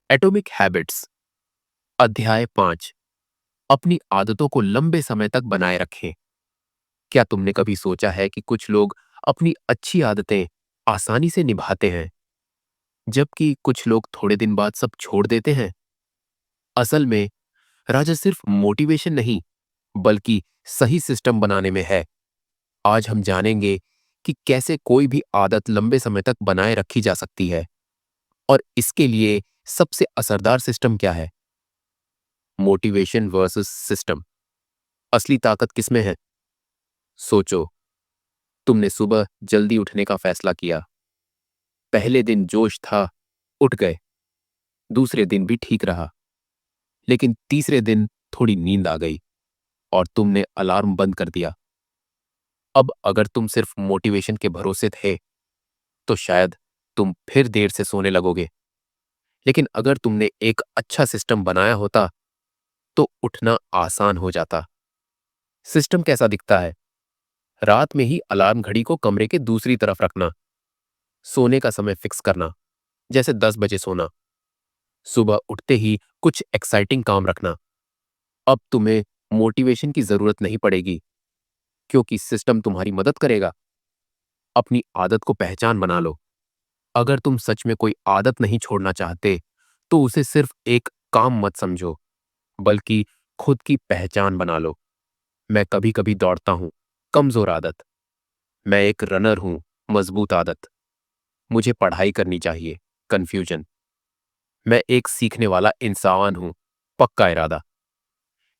Atomic habits अध्याय 5। अपनी आदतों को लंबे समय तक बनाए रखें। क्या तुमने कभी सोचा है कि कुछ लोग अपनी अच्छी आदतें आसानी से निभाते हैं, जबकि कुछ लोग थोड़े दिन बाद सब छोड़ देते हैं? असल में राजा सिर्फ मोटिवेशन नहीं, बल्कि सही सिस्टम बनाने में है। आज हम जानेंगे कि कैसे कोई भी आदत लंबे समय तक बनाए रखी जा सकती है, और इसके लिए सबसे असरदार सिस्टम क्या है। Motivation versus system. असली ताकत किसमें है? सोचो, तुमने सुबह जल्दी उठने का फैसला किया। पहले दिन जोश था, उठ गए। दूसरे दिन भी ठीक रहा, लेकिन तीसरे दिन थोड़ी नींद आ गई और तुमने अलार्म बंद कर दिया। अब अगर तुम सिर्फ मोटिवेशन के भरोसे थे, तो शायद तुम फिर देर से सोने लगोगे। लेकिन अगर तुमने एक अच्छा सिस्टम बनाया होता, तो उठना आसान हो जाता। सिस्टम कैसा दिखता है? रात में ही अलार्म घड़ी को कमरे के दूसरी तरफ रखना। सोने का समय फिक्स करना, जैसे 10 बजे सोना। सुबह उठते ही कुछ एक्साइटिंग काम रखना। अब तुम्हें मोटिवेशन की जरूरत नहीं पड़ेगी, क्योंकि सिस्टम तुम्हारी मदद करेगा। अपनी आदत को पहचान बना लो। अगर तुम सच में कोई आदत नहीं छोड़ना चाहते, तो उसे सिर्फ एक काम मत समझो, बल्कि खुद की पहचान बना लो। मैं कभी कभी दौड़ता हूं, कमजोर आदत। मैं एक रनर हूं, मजबूत आदत। मुझे पढ़ाई करनी चाहिए, कंफ्यूजन। मैं एक सीखने वाला इंसान हूं, पक्का इरादा।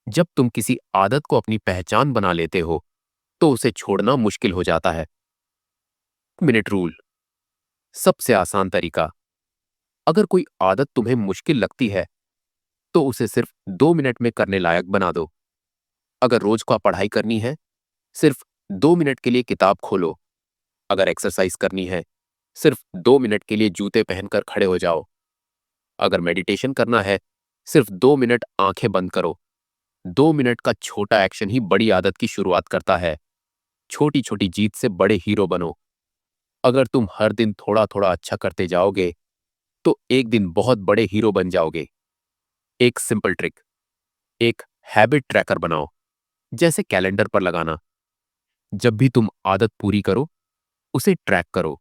जब तुम किसी आदत को अपनी पहचान बना लेते हो, तो उसे छोड़ना मुश्किल हो जाता है। मिनट रूल सबसे आसान तरीका। अगर कोई आदत तुम्हें मुश्किल लगती है, तो उसे सिर्फ 2 मिनट में करने लायक बना दो। अगर रोज को पढ़ाई करनी है, सिर्फ 2 मिनट के लिए किताब खोलो। अगर एक्सरसाइज करनी है, सिर्फ 2 मिनट के लिए जूते पहनकर खड़े हो जाओ। अगर मेडिटेशन करना है, सिर्फ 2 मिनट आंखें बंद करो। 2 मिनट का छोटा एक्शन ही बड़ी आदत की शुरुआत करता है। छोटी छोटी जीत से बड़े हीरो बनो। अगर तुम हर दिन थोड़ा थोड़ा अच्छा करते जाओगे, तो एक दिन बहुत बड़े हीरो बन जाओगे। एक सिंपल ट्रिक, एक हैबिट ट्रैकर बनाओ, जैसे कैलेंडर पर लगाना। जब भी तुम आदत पूरी करो, उसे ट्रैक करो।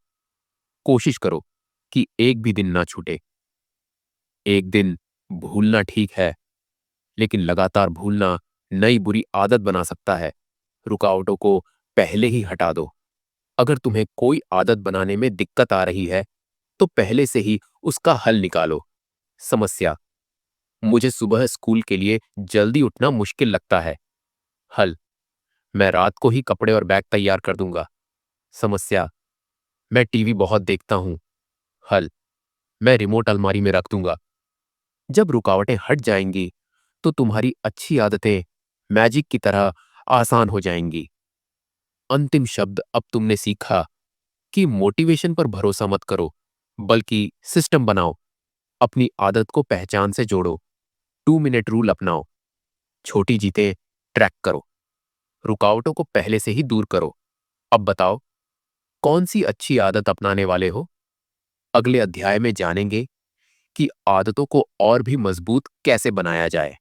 कोशिश करो कि एक भी दिन ना छूटे। एक दिन भूलना ठीक है, लेकिन लगातार भूलना नई बुरी आदत बना सकता है। रुकावटों को पहले ही हटा दो। अगर तुम्हें कोई आदत बनाने में दिक्कत आ रही है, तो पहले से ही उसका हल निकालो। समस्या, मुझे सुबह स्कूल के लिए जल्दी उठना मुश्किल लगता है। हल, मैं रात को ही कपड़े और बैग तैयार कर दूंगा। समस्या, मैं टीवी बहुत देखता हूं। हल, मैं रिमोट अलमारी में रख दूंगा। जब रुकावटें हट जाएंगी, तो तुम्हारी अच्छी आदतें मैजिक की तरह आसान हो जाएंगी। अंतिम शब्द, अब तुमने सीखा कि मोटिवेशन पर भरोसा मत करो, बल्कि सिस्टम बनाओ। अपनी आदत को पहचान से जोड़ो। 2 मिनट रूल अपनाओ। छोटी जीतें ट्रैक करो। रुकावटों को पहले से ही दूर करो। अब बताओ, कौन सी अच्छी आदत अपनाने वाले हो? अगले अध्याय में जानेंगे कि आदतों को और भी मजबूत कैसे बनाया जाए।